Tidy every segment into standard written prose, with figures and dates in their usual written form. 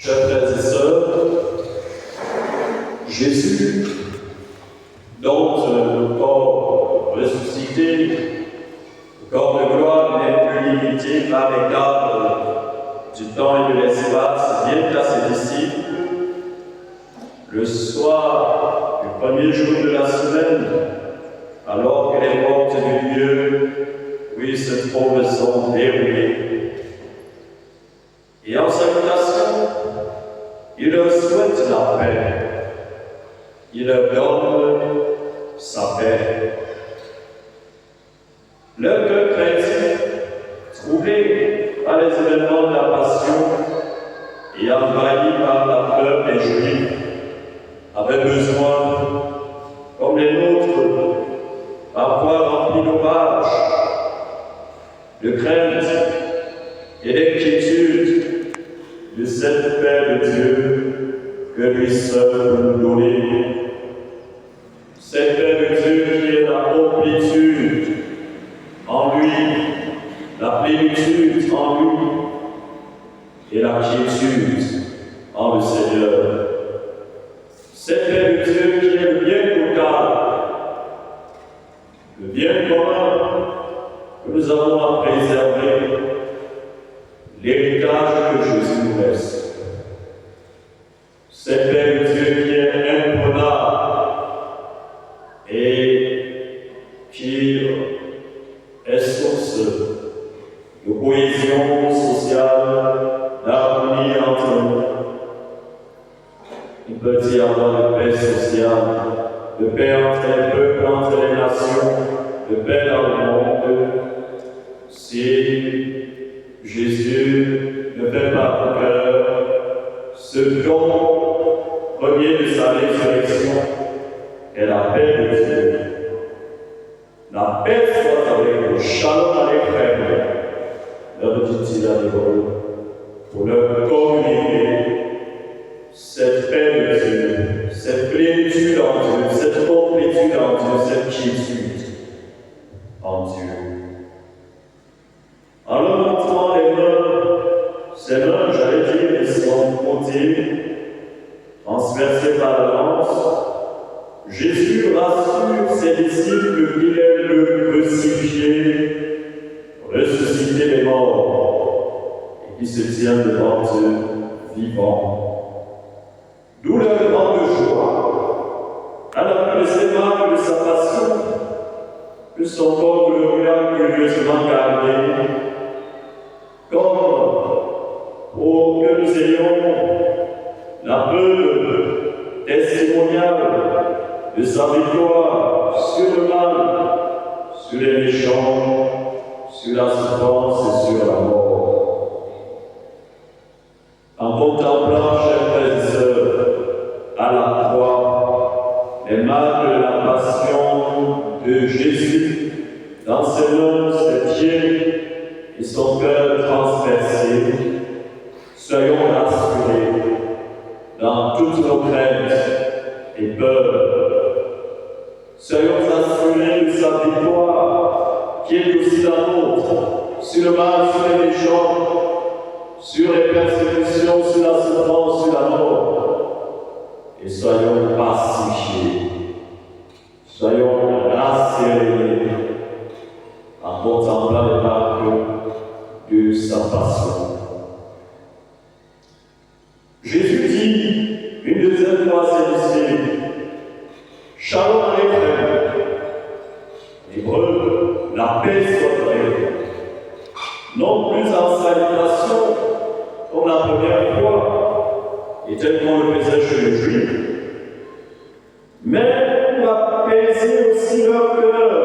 Chers frères et sœurs, Jésus, dont le corps ressuscité, le corps de gloire n'est plus limité par les cadres du temps et de l'espace, vient à ses disciples le soir du premier jour de la semaine, alors que les portes du lieu où il se trouve sont verrouillées. Et en salutation, il leur souhaite la paix. Il leur donne sa paix. Leur cœur chrétien, troublé par les événements de la Passion et envahi par la peur des Juifs, avait besoin, comme les nôtres, parfois remplis d'orage, de crainte et d'inquiétude, de cette paix de Dieu que lui seul peut nous donner. Cette paix de Dieu qui est la complétude en lui, la plénitude en lui et la quiétude en le Seigneur. Cette paix de Dieu qui est le bien total, le bien commun que nous avons à préserver, l'héritage que Jésus nous laisse. Cette paix de Dieu qui est imprenable et qui est source de cohésion sociale, d'harmonie entre nous. Il peut y avoir de paix sociale, de paix entre les peuples, entre les nations, de paix dans le monde, si Jésus ne fait pas au cœur ce don premier de sa résurrection est la paix de Dieu. La paix soit avec nous, shalom aleichem, leur dit-il à l'hébreu, pour leur communiquer cette paix de Dieu, cette plénitude en Dieu, cette complétude en Dieu, cette quiétude en Dieu. En leur montrant les mains, ces mains, j'allais dire, ils sont côtés, transversés par la lance, Jésus rassure ses disciples qu'il est le crucifié, ressuscité des morts, et qui se tient devant eux vivant. D'où leur grande joie, à la plus aimable de sa passion, que son corps glorieux a curieusement gardé, comme pour que nous ayons la preuve testimoniale de sa victoire sur le mal, sur les méchants, sur la souffrance et sur la mort. En contemplant, chers frères et sœurs, à la croix, les marques de la passion de Jésus, dans ses mains, ses pieds et son cœur transpercé, soyons rassurés dans toutes nos craintes et peurs. Soyons assurés de sa victoire, qui est aussi la nôtre, sur le mal, sur les méchants, sur les persécutions, sur la souffrance, sur la mort. Et soyons pacifiés, soyons rassurés en contemplant les marques de sa passion. Jésus dit une deuxième fois à ses disciples, shalom aleichem, l'hébreu, la paix soit avec vous. Non plus en salutation, comme la première fois, et tel qu'on le faisait chez les Juifs, mais pour apaiser aussi leur cœur,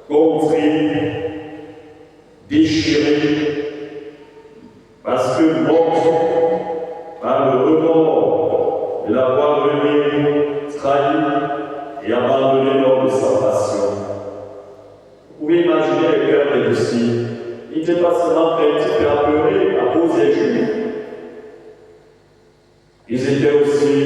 contrit, déchiré, parce que mordu par le remords de l'avoir renié, trahi et abandonné lors de sa passion. Vous pouvez imaginer le cœur des disciples. Ils n'étaient pas seulement craintifs et apeurés à cause des Juifs. Ils étaient aussi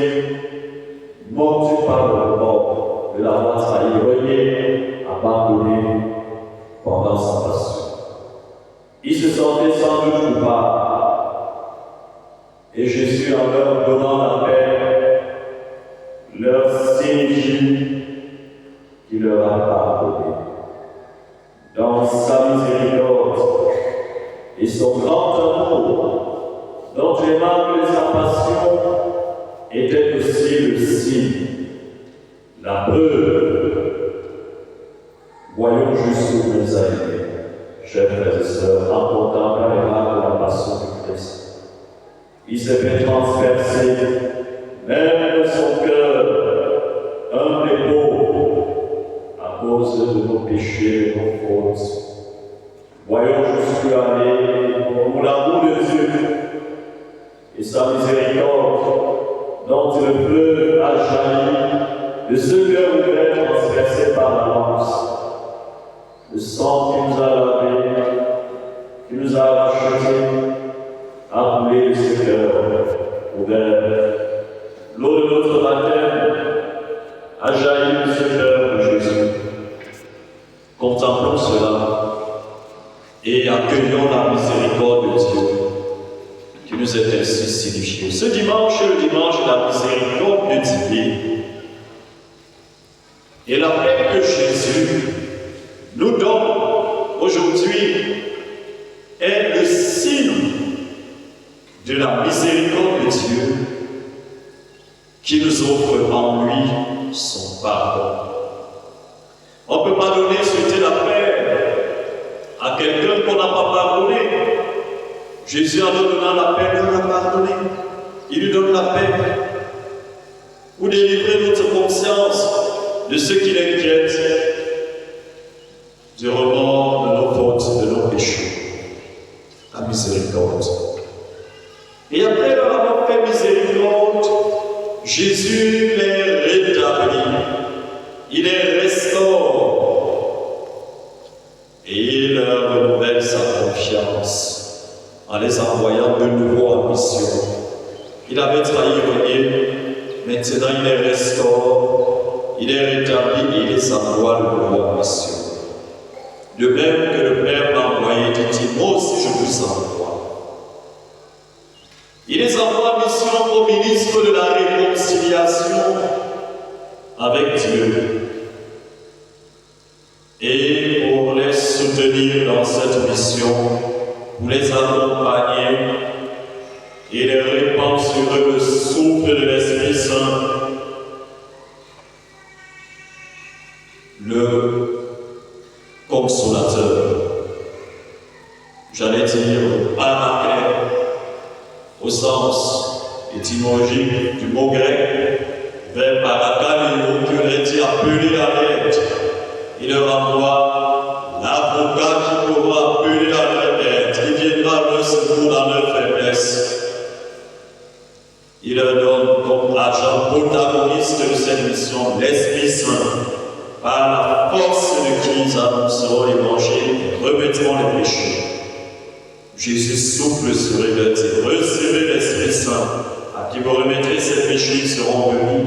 Et Jésus, en leur donnant la paix, leur signifie qu'il leur a pardonné. Dans sa miséricorde et son grand amour, dont aimable sa passion était aussi le signe, la preuve. Voyons jusqu'où nous arrivons, chers frères et sœurs, en contemplant les marques de la passion du Christ. Il s'est fait transpercer, même de son cœur, humble et pauvre, à cause de nos péchés et nos fautes. Voyons jusqu'où aller pour l'amour de Dieu et sa miséricorde, dont le fleuve a jailli de ce cœur ouvert transpercé par la lance. Le sang qui nous a lavé, qui nous a rachetés, a coulé de ce cœur ouvert. L'eau de notre baptême a jailli de ce cœur de Jésus. Contemplons cela et accueillons la miséricorde de Dieu qui nous est ainsi signifiée. Ce dimanche est le dimanche de la miséricorde de Dieu. Et la paix que Jésus nous donne aujourd'hui est le signe de la miséricorde de Dieu qui nous offre en lui son pardon. On ne peut pas donner souhaiter la paix à quelqu'un qu'on n'a pas pardonné. Jésus, en nous donnant la paix, nous l'a pardonné. Il lui donne la paix pour délivrer notre conscience de ce qui l'inquiète, du remords de nos fautes, de nos péchés. La miséricorde. Et après leur avoir fait miséricorde, Jésus les rétablit, il les restaure et il leur renouvelle sa confiance en les envoyant de nouveau en mission. Il avait trahi René, maintenant il les restaure, il les rétablit et il les envoie de nouveau en mission. De même que le Père m'a envoyé, dit-il, moi aussi je vous envoie. Il les envoie en mission au ministre de la réconciliation avec Dieu et pour les soutenir dans cette mission, pour les accompagner et les répandre sur eux le souffle de l'Esprit Saint, le consolateur, j'allais dire paraclet, au sens étymologique du mot grec, vers parakaleo, qui veut dire appeler à l'aide. Il leur envoie l'avocat qui pourra appeler à l'aide, qui viendra leur secours dans leur faiblesse. Il leur donne comme agent protagoniste de cette mission l'Esprit Saint, par la force de qui ils annonceront l'évangile et remettront les péchés. Jésus souffle sur eux et leur dit, recevez l'Esprit Saint, à qui vous remettrez ces péchés, ils seront remis,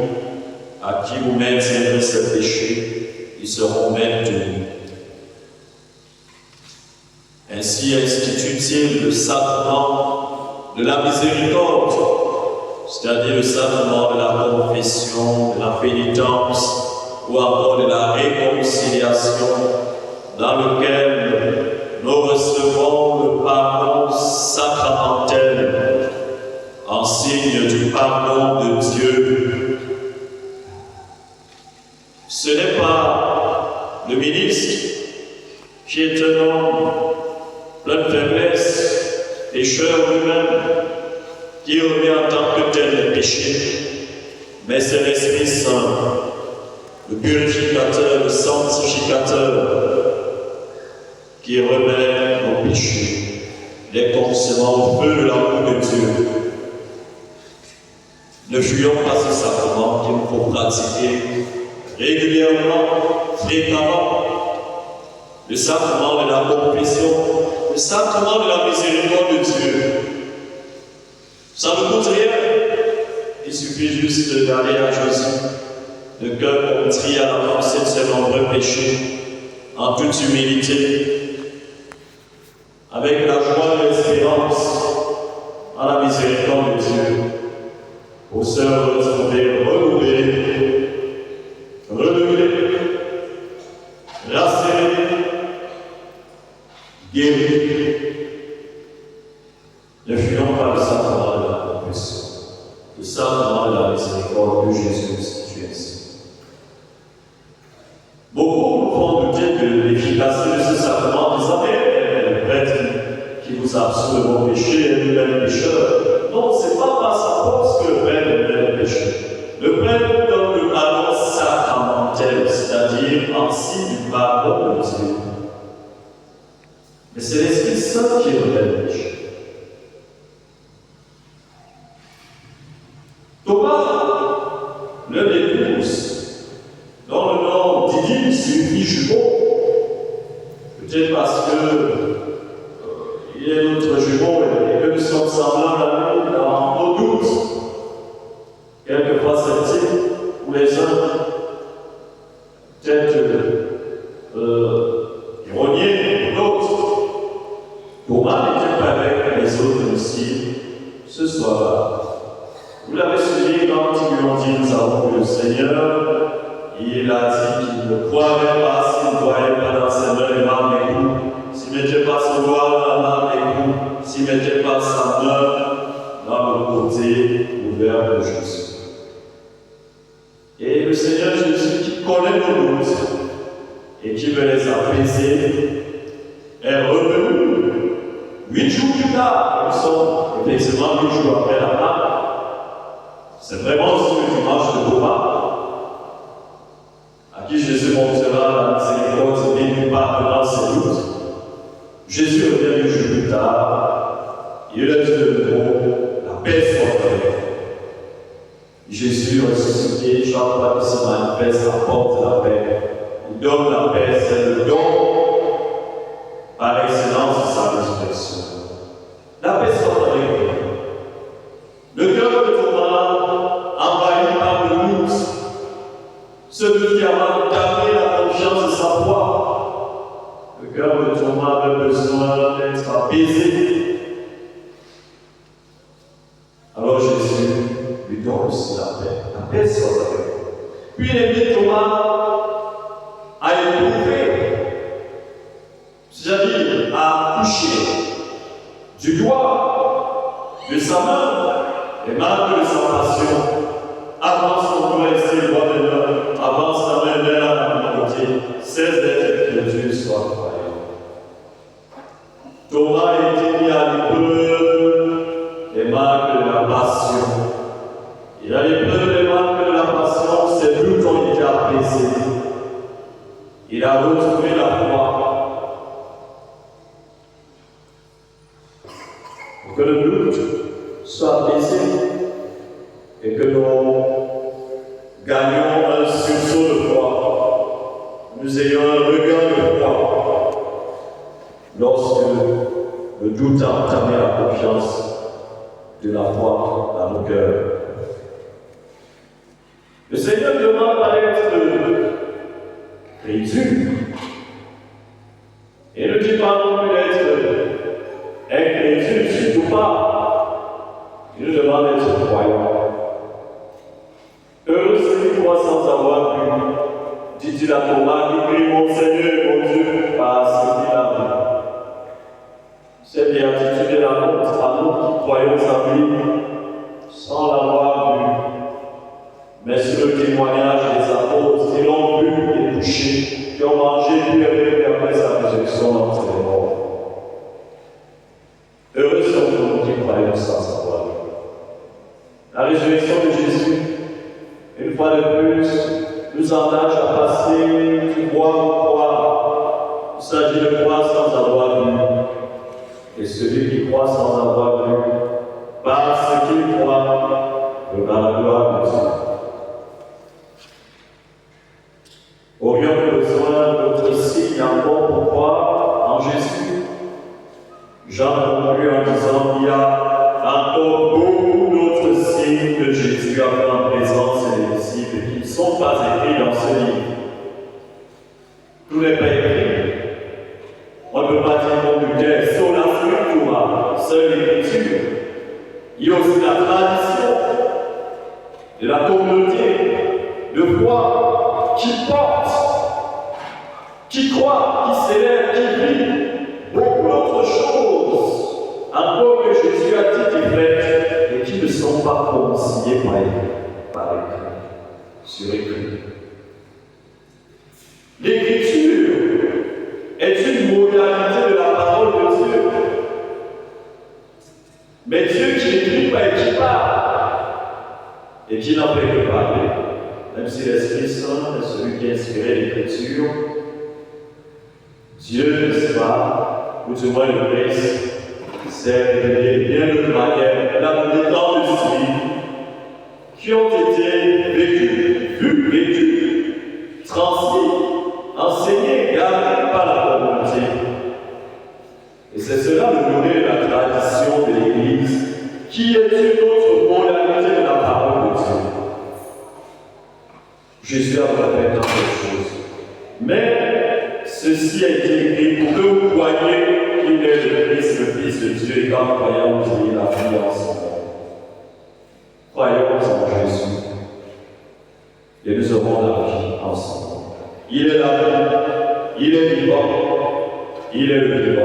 à qui vous maintiendrez ces péchés, ils seront maintenus. Ainsi institue-t-il le sacrement de la miséricorde, c'est-à-dire le sacrement de la confession, de la pénitence, ou encore de la réconciliation, dans lequel nous recevons le pardon sacramentel en signe du pardon de Dieu. Ce n'est pas le ministre qui est un homme plein de faiblesse, pécheur lui-même, qui remet en tant que tel les péchés, mais c'est l'Esprit Saint, le purificateur, le sanctificateur, qui remet nos péchés, les consumant au feu de l'amour de Dieu. Ne fuyons pas ce sacrement qu'il nous faut pratiquer régulièrement, fréquemment. Le sacrement de la confession, le sacrement de la miséricorde de Dieu. Ça ne coûte rien. Il suffit juste d'aller à Jésus, de cœur contrit à l'avancée de ses nombreux péchés, en toute humilité, avec la joie et l'espérance, en la miséricorde de Dieu. se retrouver renouvelés, renouvelés, rassurés, guéris. Ne fuyons pas le sacrement de la confession, le sacrement de la miséricorde de Jésus institué ainsi. Beaucoup nous font douter de l'efficacité de ce sacrement en disant le prêtre qui vous absout de vos péchés est lui-même pécheur. Non, ce n'est pas par sa force que le prêtre est lui-même pécheur. Le prêtre donne le pardon sacramentel, c'est-à-dire en signe du pardon de Dieu. Mais c'est l'Esprit Saint qui révèle le péché. Thomas, l'un des 12, dont le nom Didyme signifie jumeau, peut-être parce qu'il est notre jumeau et que nous sommes semblables à lui dans nos doutes, quelquefois sceptiques, ou les uns peut-être ironiés pour d'autres. Thomas n'était pas avec les autres aussi ce soir-là. Vous l'avez suivi quand ils lui ont dit nous avons vu le Seigneur. Il a dit qu'il ne croirait pas s'il ne voyait pas dans ses mains les marques d'égout, s'il ne mettait pas son doigt dans la marque d'égout, s'il ne mettait pas sa main dans le côté ouvert de Jésus. Et le Seigneur Jésus, qui connaît nos doutes et qui veut les apaiser, est revenu 8 jours plus tard. Nous sommes effectivement 8 jours après la Pâque. C'est vraiment aussi le dimanche de Thomas, à qui Jésus montrera la miséricorde et lui pardonnera ses doutes. Jésus revient 8 jours plus tard, il a dit de nouveau, la paix soit avec vous. Jésus ressuscité, Jean Baptiste se manifeste, apporte la paix. Il donne la paix, c'est le don par excellence de sa résurrection. La paix soit avec vous. Le cœur de Thomas, envahi par le doute, celui qui a entamé la confiance de sa foi, le cœur de Thomas avait besoin d'être apaisé. Alors Jésus lui donne aussi la paix. La paix soit avec lui. Puis il invite Thomas à éprouver, c'est-à-dire à toucher du doigt de sa main les marques de sa passion. Avance ton doigt ici, le doigt de main, avance ta main vers la côté, cesse d'être que Dieu soit croyant. Thomas a été mis à l'épreuve des marques de la passion. Et à l'épreuve des marques de la passion, ses doutes ont été apaisés. Il a retrouvé la foi. Pour que le doute soit apaisé et que nous gagnions un sursaut de foi, nous ayons un regain de foi lorsque le doute a entamé la confiance de la foi dans nos cœurs. Le Seigneur demande à être crédule. Et ne dit pas non plus d'être incrédule, surtout pas. Il nous demande d'être croyant. Heureux celui qui croit sans avoir vu, dit-il à Thomas, qui prie mon Seigneur et mon Dieu par ce qu'il a vu. Cette béatitude est la nôtre à nous qui croyons à lui sans l'avoir vu, mais sur le témoignage des apôtres qui l'ont vu et touché, qui ont mangé puis après sa résurrection d'entre les morts. Heureux sont-nous qui croyons sans savoir. La résurrection de Jésus, une fois de plus, nous engage à passer du voir au croire. Il s'agit de croire sans avoir vu. Et celui qui croit sans avoir vu, parce qu'il croit, verra la gloire de Dieu. Aurions-nous besoin d'autres signes encore pour croire en Jésus? Jean conclut en disant qu'il y a encore beaucoup d'autres signes que Jésus a fait en présence des disciples qui ne sont pas écrits dans ce livre. Tout n'est pas écrit. On ne peut pas dire qu'on nous dit sola scriptura, seule l'écriture. Il y a aussi la tradition. de la communauté de foi qui porte, qui croit, qui célèbre, qui vit beaucoup d'autres choses encore que Jésus a dit et faites et qui ne sont pas consignés par écrit, sur écrit. L'écriture est une modalité de la parole de Dieu. Mais Dieu qui n'écrit pas et qui parle, et qui n'en fait que parler, même si l'Esprit Saint est celui qui a inspiré l'Écriture, Dieu, n'est-ce pas, ou du moins le Christ, s'est révélé bien de manière, dans des temps de vie qui ont été vécus, transmis, enseignés, gardés par la communauté. Et c'est cela le donner la tradition de l'Église, qui est une autre modalité de la parole de Dieu. Jésus a fait tant de choses. Mais ceci a été écrit pour que vous croyiez qu'il est le Christ, le Fils de Dieu, et qu'en croyant, vous ayez la vie en son nom. Croyons en Jésus, et nous aurons la vie en son nom. Il est la vie, il est vivant, il est le vivant.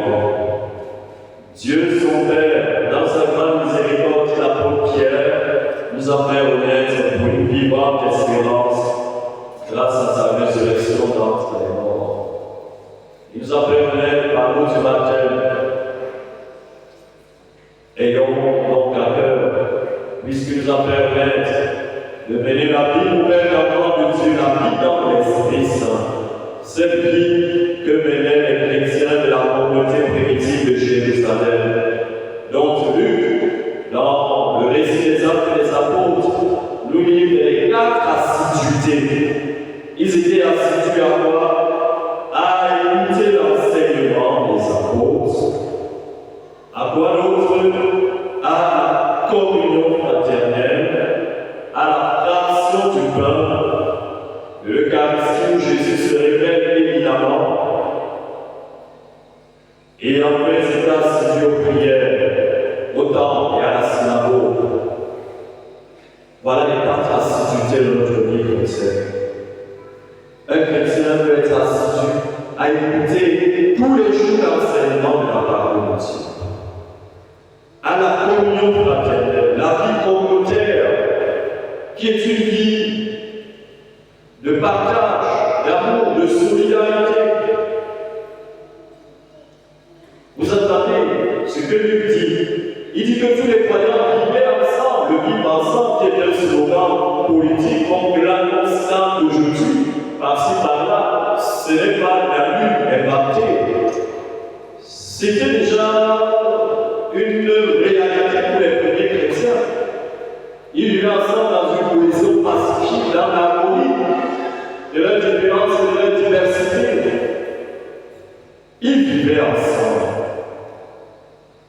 Dieu, son Père, dans sa grande miséricorde, l'apôtre Pierre, nous a fait renaître pour une vivante espérance grâce à sa résurrection d'entre les morts. Il nous a fait renaître par l'eau du baptême. Ayons donc à cœur, puisqu'il nous a fait renaître, de mener la vie nouvelle d'enfant de Dieu, la vie dans l'Esprit Saint. Cette vie que menaient les chrétiens de la communauté primitive de Jérusalem, dont Luc, dans le récit des actes des apôtres, nous livre les 4 assiduités. Ils étaient assidus à quoi? À écouter l'enseignement des apôtres. À quoi d'autre? À la communion fraternelle, à la fraction du pain, de l'Eucharistie où Jésus se révèle évidemment. Et après, c'est assidu aux prières, au temple et à la synagogue. Voilà les 4 assiduités de notre vie chrétienne. Un chrétien peut être assidu à écouter tous les jours l'enseignement de la parole de Dieu. À la communion fraternelle, la vie communautaire, qui est une vie de partage, d'amour, de solidarité. Vous entendez ce que Luc dit? Il dit que tous les croyants vivaient ensemble, le vivre ensemble, qui est un slogan politique comme la constante d'aujourd'hui. Par-ci, par-là, ce n'est pas la lutte inventée. C'était déjà une réalité pour les premiers chrétiens. Ils vivaient ensemble dans une cohésion pacifique, dans l'harmonie de leur différence et de leur diversité. Ils vivaient ensemble.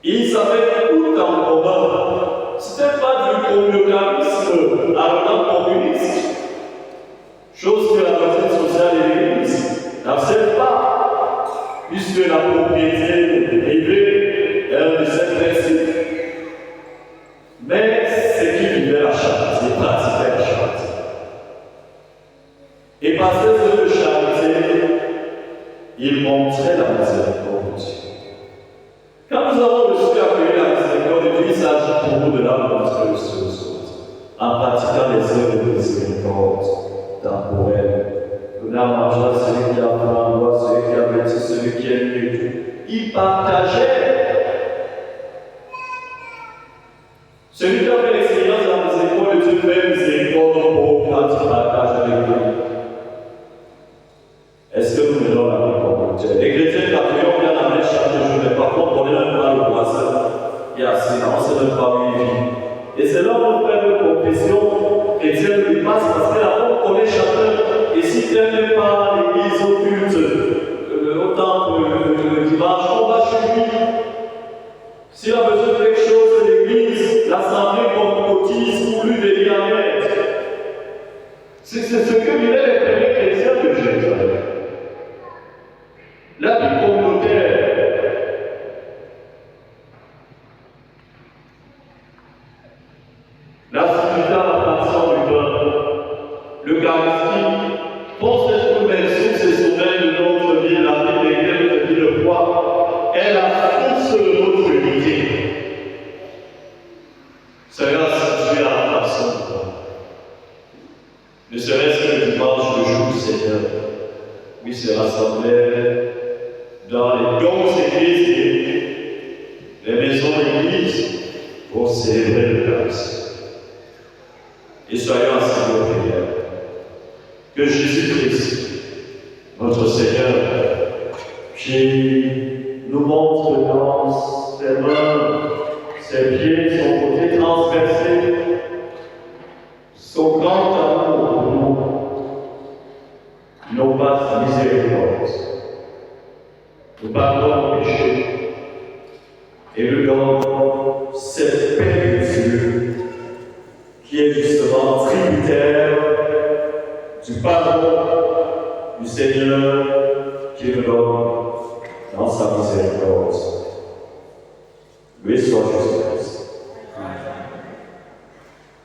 Ils avaient tout en commun. Ce n'était pas du communautarisme ardent communiste, chose que la doctrine sociale et l'Église n'acceptent pas, puisque la propriété privée est un de ses principes. Mais c'est qu'ils vivaient la charité, ils pratiquaient la charité. Et par ces œuvres de charité, ils montraient la miséricorde de Dieu. Quand nous avons reçu accueillir la miséricorde de Dieu, il s'agit pour nous de la montrer aussi aux autres, en pratiquant les œuvres de miséricorde temporelles. Donner à manger à celui qui a faim, boire celui qui a vêtu, celui qui est nu. Ils partageaient. Celui qui a fait l'expérience de la miséricorde de Dieu fait miséricorde aux pauvres quand il partage avec lui. Est-ce que nous menons la vie communautaire? Les chrétiens catholiques viennent à mettre chaque jour, mais par contre, on est même pas le voisin qui a assis, on ne sait même pas où il vit. Et c'est là où on fait une confession chrétienne qui passe parce que là, on connaît chacun. Et si tu n'aimes pas l'église au culte, au temple, le dimanche, on va chez lui. S'il a besoin de quelque chose de l'église, l'assemblée qu'on cotise pour lui venir en aide. C'est ce que vivaient les premiers chrétiens de Jérusalem. La vie communautaire. La sécurité à la fraction du pain. l'Eucharistie, pour cette nouvelle source et souveraine de notre vie, la vie d'église, de vie de foi, est la source de notre unité. Seigneur, si tu es à la façon de toi, ne serait-ce que le dimanche, le jour du Seigneur, oui, se rassembler dans les 11 églises et les maisons d'église pour célébrer l'Eucharistie. Et soyons ensemble au prière. Que Jésus-Christ, notre Seigneur, qui nous montre dans ses mains, ses pieds, son côté transversé, son grand amour pour nous, nos vastes miséricordes, nous pardonnons nos péchés et nous donnons cette paix de Dieu qui est justement tributaire du pardon du Seigneur qui nous donne dans sa miséricorde. Loué soit Jésus-Christ.